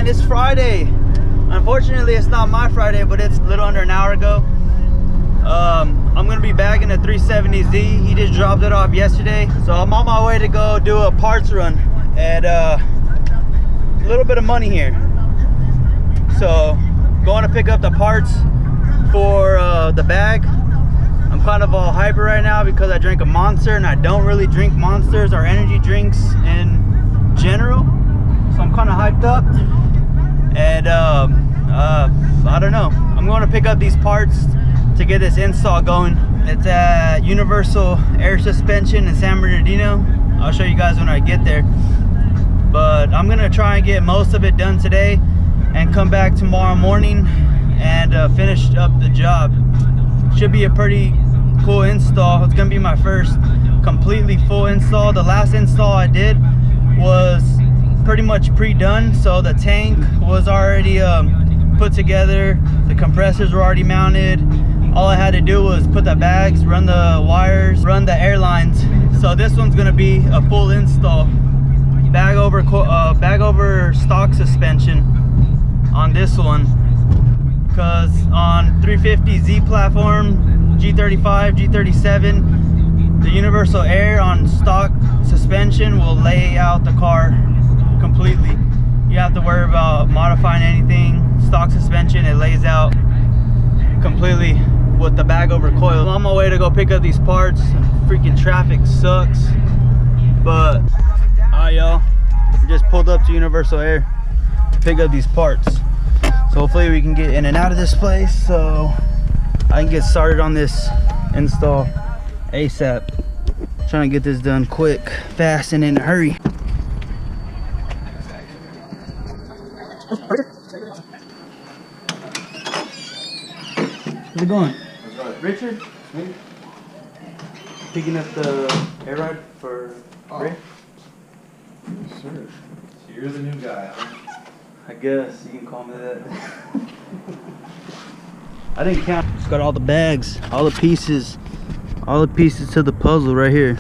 man, it's Friday. Unfortunately, it's not my Friday, but it's a little under an hour ago. I'm gonna be bagging a 370Z. He just dropped it off yesterday, so I'm on my way to go do a parts run at a little bit of money here. So going to pick up the parts for the bag. I'm kind of all hyper right now because I drank a Monster, and I don't really drink Monsters or energy drinks in general, so I'm kind of hyped up. And I don't know, I'm going to pick up these parts to get this install going. It's at Universal Air Suspension in San Bernardino. I'll show you guys when I get there, but I'm gonna try and get most of it done today and come back tomorrow morning and finish up the job. Should be a pretty cool install. It's gonna be my first completely full install. The last install I did was pretty much pre-done, so the tank was already put together, the compressors were already mounted. All I had to do was put the bags, run the wires, run the airlines. So this one's gonna be a full install. Bag over stock suspension on this one, because on 350Z platform, G35, G37, the universal air on stock suspension will lay out the car completely. You have to worry about modifying anything. Stock suspension, it lays out completely with the bag over coil. I'm on my way to go pick up these parts. Freaking traffic sucks, but alright, y'all, we just pulled up to Universal Air to pick up these parts. So hopefully we can get in and out of this place so I can get started on this install ASAP. Trying to get this done quick, fast, and in a hurry. How's it going? Richard? Me? Picking up the air ride for Ray? Yes, sir. So you're the new guy, huh? I guess you can call me that. I didn't count. Just got all the bags, all the pieces to the puzzle right here.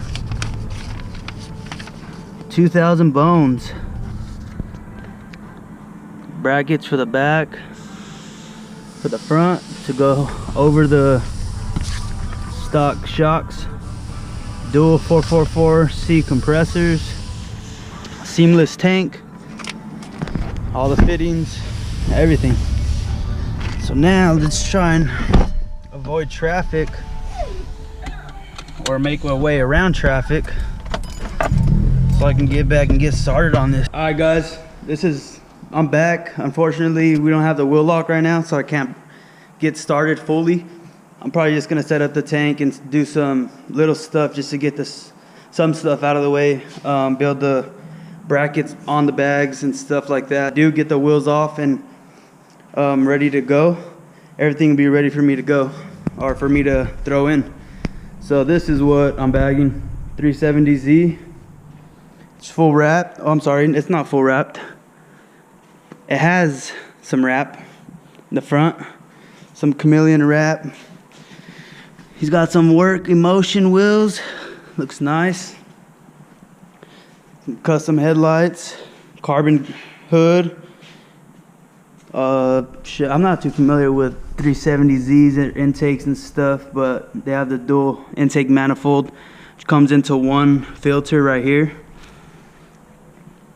2,000 bones. Brackets for the back, for the front to go over the stock shocks. Dual 444C compressors. Seamless tank. All the fittings, everything. So now let's try and avoid traffic, or make my way around traffic, so I can get back and get started on this. All right, guys, I'm back. Unfortunately, we don't have the wheel lock right now, so I can't get started fully. I'm probably just gonna set up the tank and do some little stuff just to get some stuff out of the way, build the brackets on the bags and stuff like that. Do get the wheels off and ready to go. Everything will be ready for me to go, or for me to throw in. So this is what I'm bagging. 370Z. It's full wrapped. Oh, I'm sorry, it's not full wrapped. It has some wrap in the front, some chameleon wrap. He's got some work emotion wheels. Looks nice. Custom headlights, carbon hood. I'm not too familiar with 370Z's intakes and stuff, but they have the dual intake manifold, which comes into one filter right here.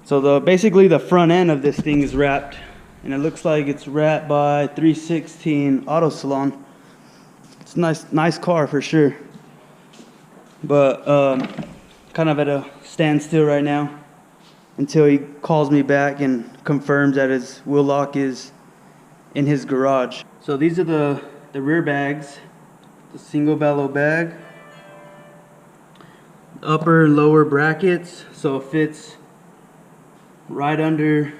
So basically the front end of this thing is wrapped, and it looks like it's wrapped by 316 Auto Salon. It's a nice car for sure, but kind of at a standstill right now until he calls me back and confirms that his wheel lock is in his garage. So these are the rear bags, the single bellow bag, upper and lower brackets, so it fits right under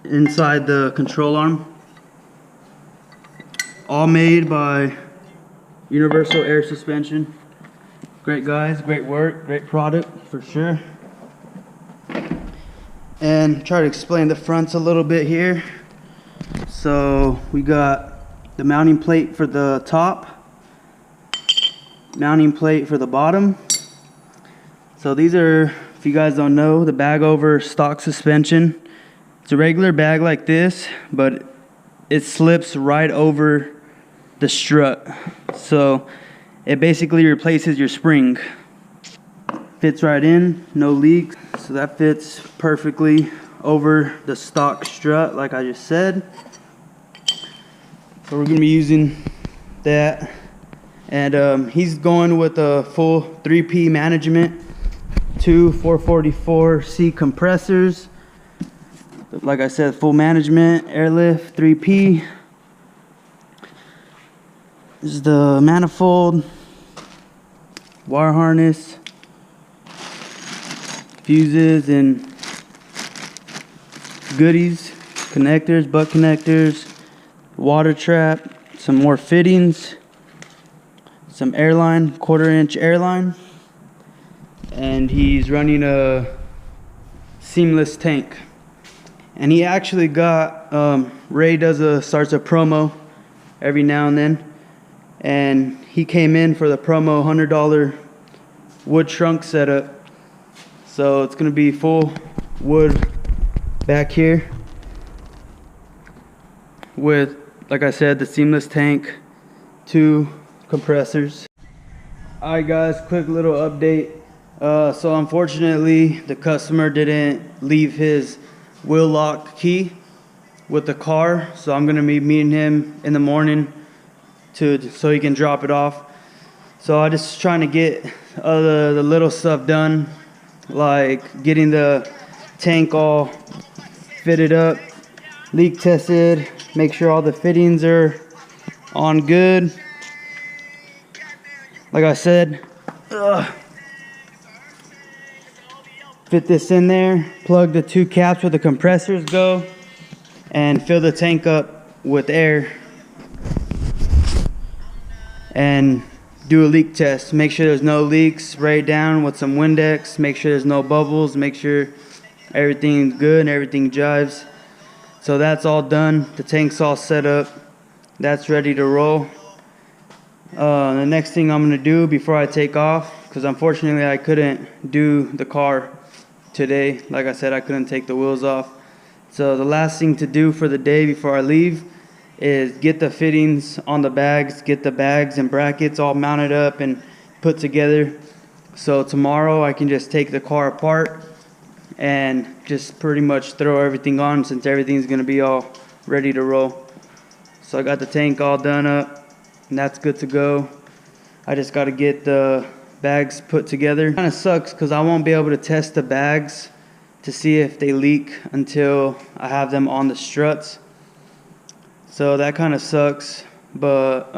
inside the control arm. All made by Universal Air Suspension. Great guys, great work, great product for sure. And try to explain the fronts a little bit here. So we got the mounting plate for the top, mounting plate for the bottom. So these are, if you guys don't know, the bag over stock suspension. It's a regular bag like this, but it slips right over the strut. So it basically replaces your spring. Fits right in, no leaks. So that fits perfectly over the stock strut like I just said. So we're gonna be using that. And he's going with a full 3P management, 2 444C compressors. Like I said, full management, airlift, 3P. This is the manifold, wire harness, fuses and goodies, connectors, butt connectors, water trap, some more fittings, some airline, 1/4-inch airline, and he's running a seamless tank. And he actually got Ray starts a promo every now and then, and he came in for the promo $100 wood trunk setup. So it's gonna be full wood back here with, like I said, the seamless tank, 2 compressors. Alright guys, quick little update. So unfortunately the customer didn't leave his wheel lock key with the car, so I'm gonna be meeting him in the morning so he can drop it off. So I just trying to get the little stuff done, like getting the tank all fitted up, leak tested, make sure all the fittings are on good. Like I said, fit this in there, plug the 2 caps where the compressors go, and fill the tank up with air and do a leak test. Make sure there's no leaks. Spray it down with some Windex, make sure there's no bubbles, make sure everything's good and everything jives. So that's all done. The tank's all set up, that's ready to roll. The next thing I'm gonna do before I take off, because unfortunately I couldn't do the car today, like I said, I couldn't take the wheels off. So the last thing to do for the day before I leave is get the fittings on the bags, get the bags and brackets all mounted up and put together. So tomorrow I can just take the car apart and just pretty much throw everything on, since everything's gonna be all ready to roll. So I got the tank all done up and that's good to go. I just got to get the bags put together. Kind of sucks because I won't be able to test the bags to see if they leak until I have them on the struts. So that kind of sucks, but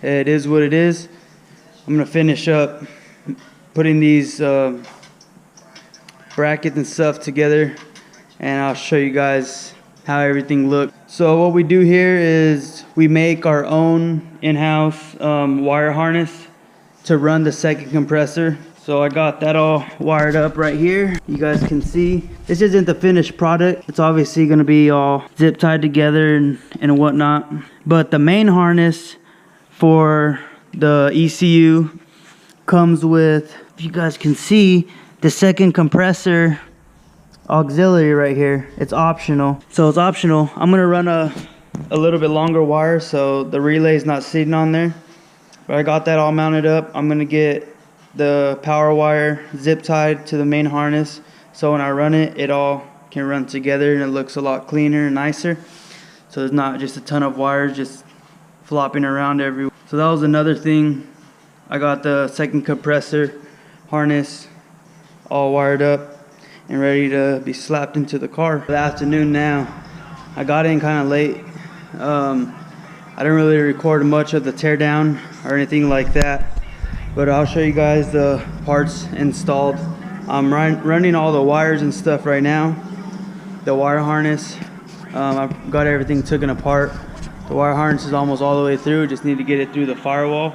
it is what it is. I'm gonna finish up putting these brackets and stuff together, and I'll show you guys how everything looks. So what we do here is we make our own in-house wire harness to run the second compressor. So I got that all wired up right here. You guys can see this isn't the finished product. It's obviously gonna be all zip tied together and whatnot. But the main harness for the ECU comes with, if you guys can see, the second compressor auxiliary right here. It's optional. So it's optional. I'm gonna run a little bit longer wire so the relay is not sitting on there. But I got that all mounted up. I'm gonna get the power wire zip tied to the main harness, so when I run it, it all can run together and it looks a lot cleaner and nicer. So there's not just a ton of wires just flopping around everywhere. So that was another thing. I got the second compressor harness all wired up and ready to be slapped into the car. The afternoon now. I got in kind of late. I didn't really record much of the teardown or anything like that, but I'll show you guys the parts installed. I'm running all the wires and stuff right now. The wire harness, I've got everything taken apart. The wire harness is almost all the way through, just need to get it through the firewall.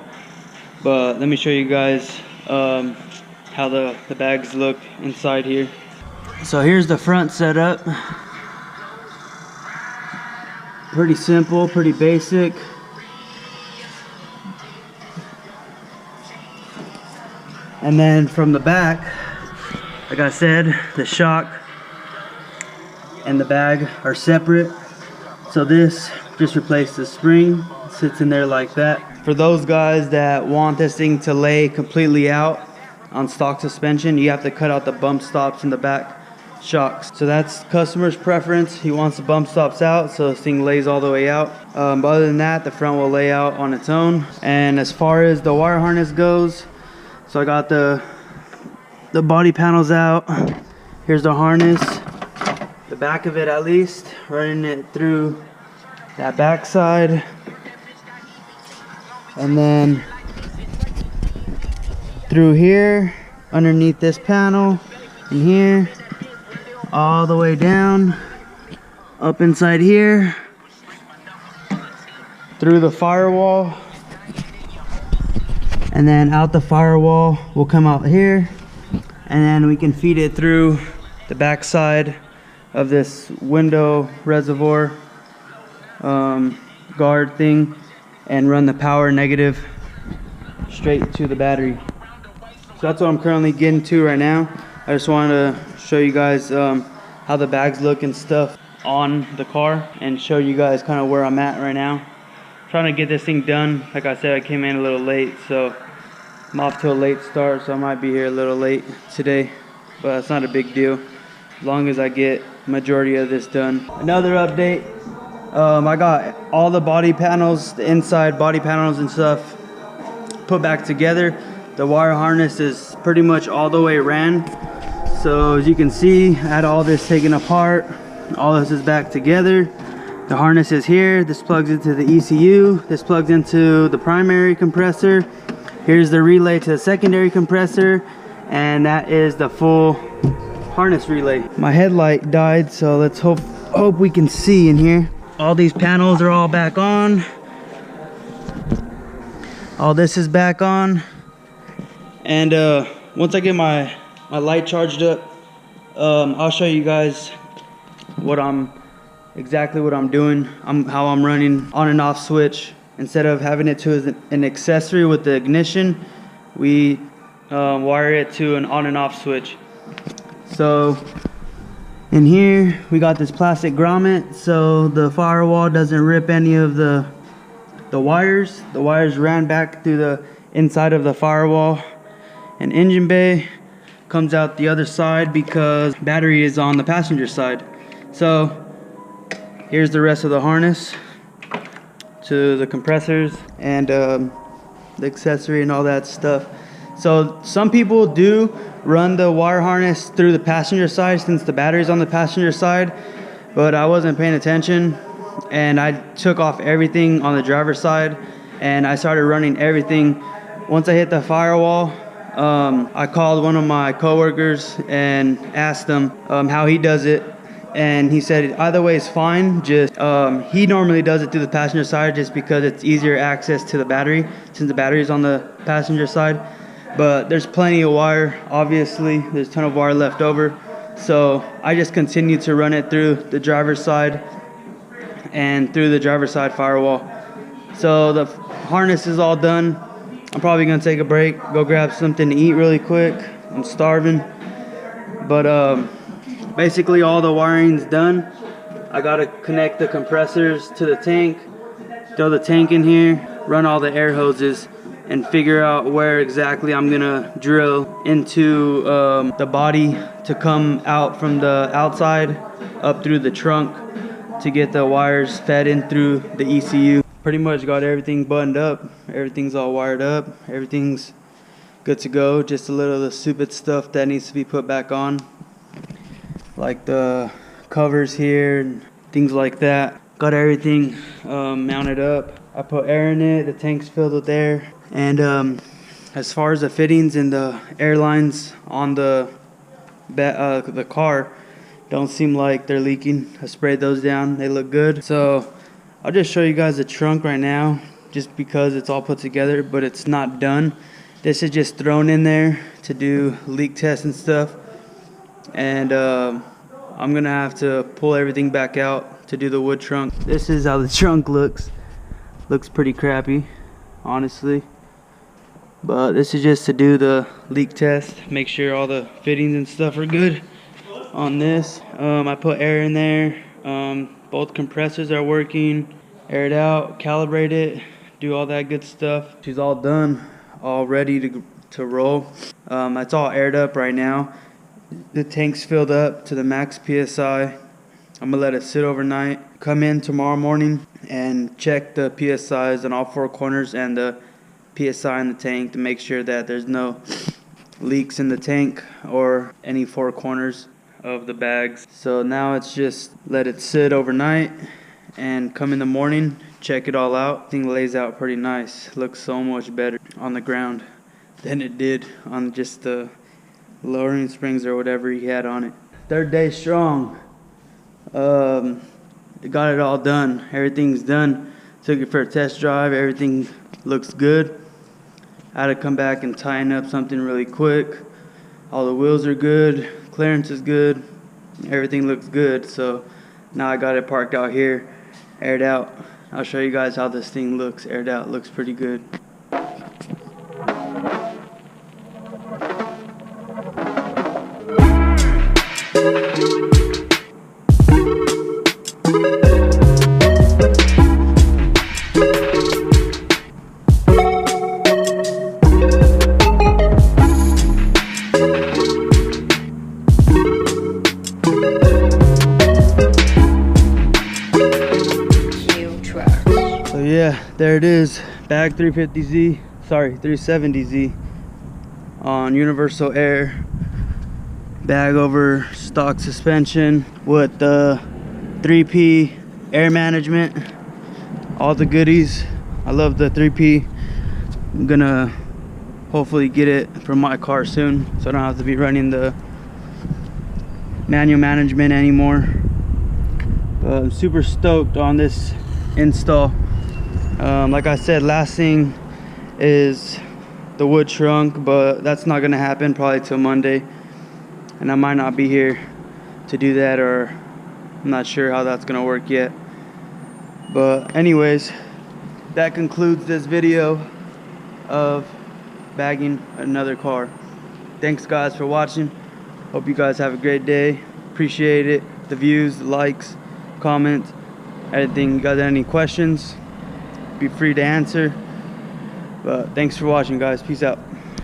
But let me show you guys how the bags look inside here. So here's the front setup. Pretty simple, pretty basic. And then from the back, like I said, the shock and the bag are separate. So this just replaced the spring, sits in there like that. For those guys that want this thing to lay completely out on stock suspension, you have to cut out the bump stops in the back shocks. So that's customer's preference. He wants the bump stops out so this thing lays all the way out. But other than that, the front will lay out on its own. And as far as the wire harness goes, so I got the body panels out. Here's the harness, the back of it at least, running it through that back side, and then through here underneath this panel and here, all the way down, up inside here, through the firewall, and then out the firewall will come out here, and then we can feed it through the back side of this window reservoir guard thing and run the power negative straight to the battery. So that's what I'm currently getting to right now. I just wanted to show you guys how the bags look and stuff on the car and show you guys kind of where I'm at right now. Trying to get this thing done. Like I said, I came in a little late, so I'm off to a late start, so I might be here a little late today, but it's not a big deal as long as I get majority of this done. Another update, I got all the body panels, the inside body panels and stuff put back together. The wire harness is pretty much all the way ran. So as you can see, I had all this taken apart. All this is back together. The harness is here. This plugs into the ECU. This plugs into the primary compressor. Here's the relay to the secondary compressor. And that is the full harness relay. My headlight died, so let's hope we can see in here. All these panels are all back on. All this is back on. And once I get my light charged up, I'll show you guys exactly what I'm doing, how I'm running on and off switch. Instead of having it to an accessory with the ignition, we wire it to an on and off switch. So in here we got this plastic grommet so the firewall doesn't rip any of the wires. The wires ran back through the inside of the firewall. And engine bay comes out the other side because battery is on the passenger side. So here's the rest of the harness to the compressors and the accessory and all that stuff. So some people do run the wire harness through the passenger side since the battery's on the passenger side, but I wasn't paying attention and I took off everything on the driver's side and I started running everything. Once I hit the firewall, I called one of my coworkers and asked him how he does it, and he said either way is fine. Just he normally does it through the passenger side just because it's easier access to the battery since the battery is on the passenger side. But there's plenty of wire. Obviously, there's a ton of wire left over, so I just continue to run it through the driver's side and through the driver's side firewall. So the harness is all done. I'm probably gonna take a break, go grab something to eat really quick. I'm starving. But basically all the wiring's done. I gotta connect the compressors to the tank, throw the tank in here, run all the air hoses, and figure out where exactly I'm gonna drill into the body to come out from the outside up through the trunk to get the wires fed in through the ECU. Pretty much got everything buttoned up. Everything's all wired up. Everything's good to go. Just a little of the stupid stuff that needs to be put back on, like the covers here and things like that. Got everything mounted up. I put air in it. The tank's filled with air. And as far as the fittings and the airlines on the car, don't seem like they're leaking. I sprayed those down. They look good. So I'll just show you guys the trunk right now just because it's all put together, but it's not done. This is just thrown in there to do leak tests and stuff. And I'm gonna have to pull everything back out to do the wood trunk. This is how the trunk looks. Looks pretty crappy, honestly. But this is just to do the leak test, make sure all the fittings and stuff are good. on this. I put air in there. Both compressors are working. Air it out, calibrate it, do all that good stuff. She's all done, all ready to roll. It's all aired up right now. The tank's filled up to the max PSI. I'm gonna let it sit overnight. Come in tomorrow morning and check the PSIs on all four corners and the PSI in the tank to make sure that there's no leaks in the tank or any four corners of the bags. So now it's just let it sit overnight and come in the morning, check it all out. Thing lays out pretty nice. Looks so much better on the ground than it did on just the lowering springs or whatever he had on it. Third day strong. Got it all done. Everything's done. Took it for a test drive. Everything looks good. I had to come back and tighten up something really quick. All the wheels are good. Clearance is good. Everything looks good. So now I got it parked out here, aired out. I'll show you guys how this thing looks aired out. Looks pretty good. Yeah, there it is, Bag 350Z, sorry, 370Z on universal air, bag over stock suspension with the 3P air management, all the goodies. I love the 3P. I'm gonna hopefully get it for my car soon so I don't have to be running the manual management anymore. I'm super stoked on this install. Like I said, last thing is the wood trunk, but that's not gonna happen probably till Monday, and I might not be here to do that, or I'm not sure how that's gonna work yet. But anyways, that concludes this video of bagging another car. Thanks guys for watching. Hope you guys have a great day. Appreciate it, the views, the likes, comments, everything. You guys have any questions, be free to answer. But thanks for watching guys. Peace out.